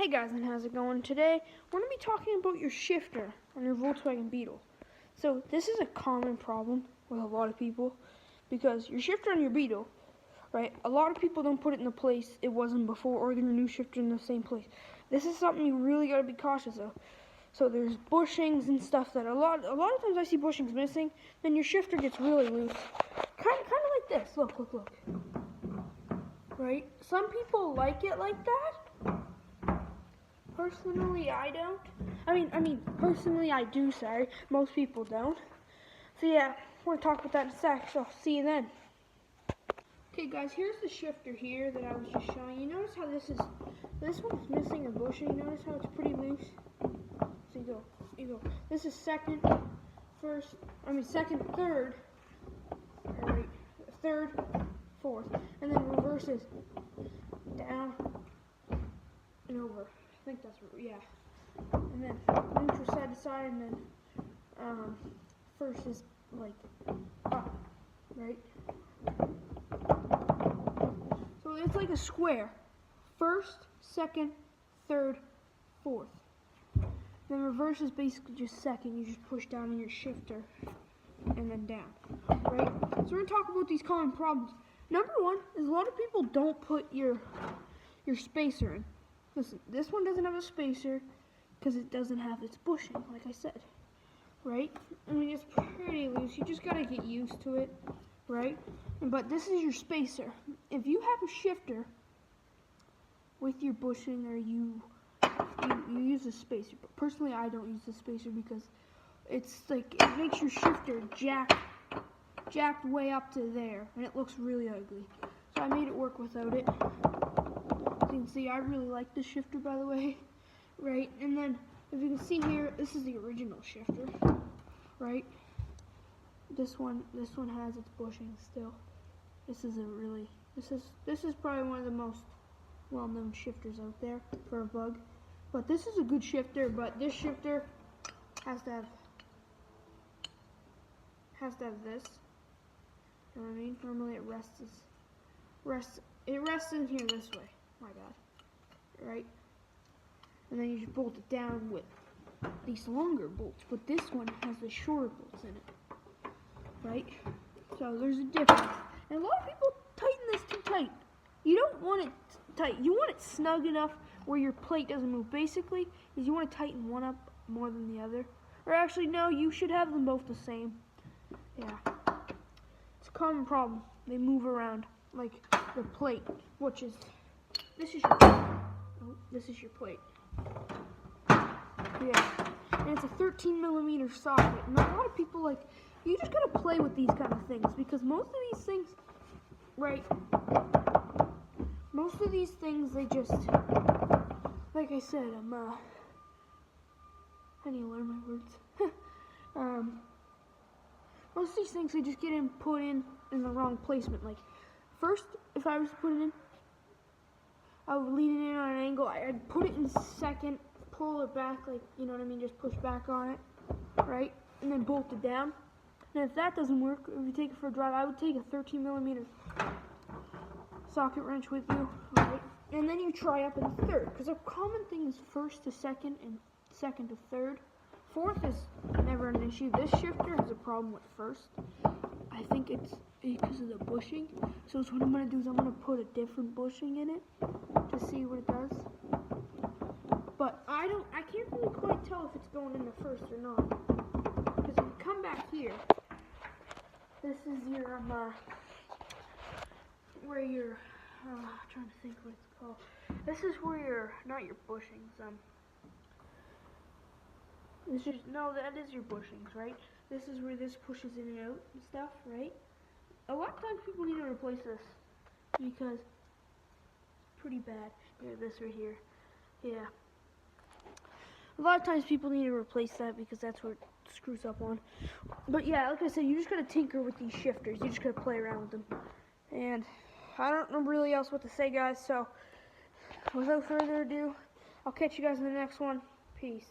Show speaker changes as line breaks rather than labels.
Hey guys, and how's it going? Today we're going to be talking about your shifter on your Volkswagen Beetle. So this is a common problem with a lot of people because your shifter on your Beetle, right, a lot of people don't put it in the place it wasn't before, or their new shifter in the same place. This is something you really got to be cautious of. So there's bushings and stuff that a lot of times I see bushings missing, then your shifter gets really loose. Kind of like this. Look. Right? Some people like it like that. Personally, I don't. Personally, I do, sorry. Most people don't. So yeah, we're going to talk about that in a sec, so see you then. Okay guys, here's the shifter here that I was just showing you. Notice how this one's missing a bushing. Notice how it's pretty loose? So you go. This is second, third. Alright, third, fourth. And then reverses down and over. I think that's, yeah. And then neutral side to side, and then first is like up, right? So it's like a square. First, second, third, fourth. Then reverse is basically just second. You just push down on your shifter and then down, right? So we're gonna talk about these common problems. Number one is a lot of people don't put your spacer in. Listen, this one doesn't have a spacer because it doesn't have its bushing, like I said, right? I mean, it's pretty loose. You just gotta get used to it, right? But this is your spacer. If you have a shifter with your bushing, or you use a spacer, but personally I don't use the spacer because it's like, it makes your shifter jacked way up to there, and it looks really ugly. So I made it work without it. You can see I really like this shifter, by the way, right? And then if you can see here, this is the original shifter, right? This one has its bushing still. This is probably one of the most well-known shifters out there for a bug. But this is a good shifter, but this shifter has to have this. You know what I mean? Normally it rests in here this way. My God. Right? And then you just bolt it down with these longer bolts, but this one has the shorter bolts in it. Right? So there's a difference. And a lot of people tighten this too tight. You don't want it tight. You want it snug enough where your plate doesn't move. Basically, is you want to tighten one up more than the other. Or actually, no, you should have them both the same. Yeah. It's a common problem. They move around like the plate, which is, this is your plate. Yeah. And it's a 13mm socket. And a lot of people, like, you just gotta play with these kind of things, because most of these things, right, they just, like I said, I need to learn my words. Most of these things, they just get put in the wrong placement. Like, first, if I was to put it in, I would lean it in on an angle. I'd put it in second, pull it back, like, you know what I mean, just push back on it, right? And then bolt it down. And if that doesn't work, if you take it for a drive, I would take a 13mm socket wrench with you, right? And then you try up in third, because a common thing is first to second and second to third. Fourth is never an issue. This shifter has a problem with first. I think it's because of the bushing. So what I'm going to do is I'm going to put a different bushing in it to see what it does. But I can't really quite tell if it's going into first or not. Because if you come back here, this is your, where your, I'm trying to think what it's called. This is where your, not your bushings, that is your bushings, right? This is where this pushes in and out and stuff, right? A lot of times people need to replace this because it's pretty bad. Yeah, this right here. Yeah. A lot of times people need to replace that because that's what it screws up on. But yeah, like I said, you just gotta tinker with these shifters. You just gotta play around with them. And I don't know really else what to say, guys, so without further ado, I'll catch you guys in the next one. Peace.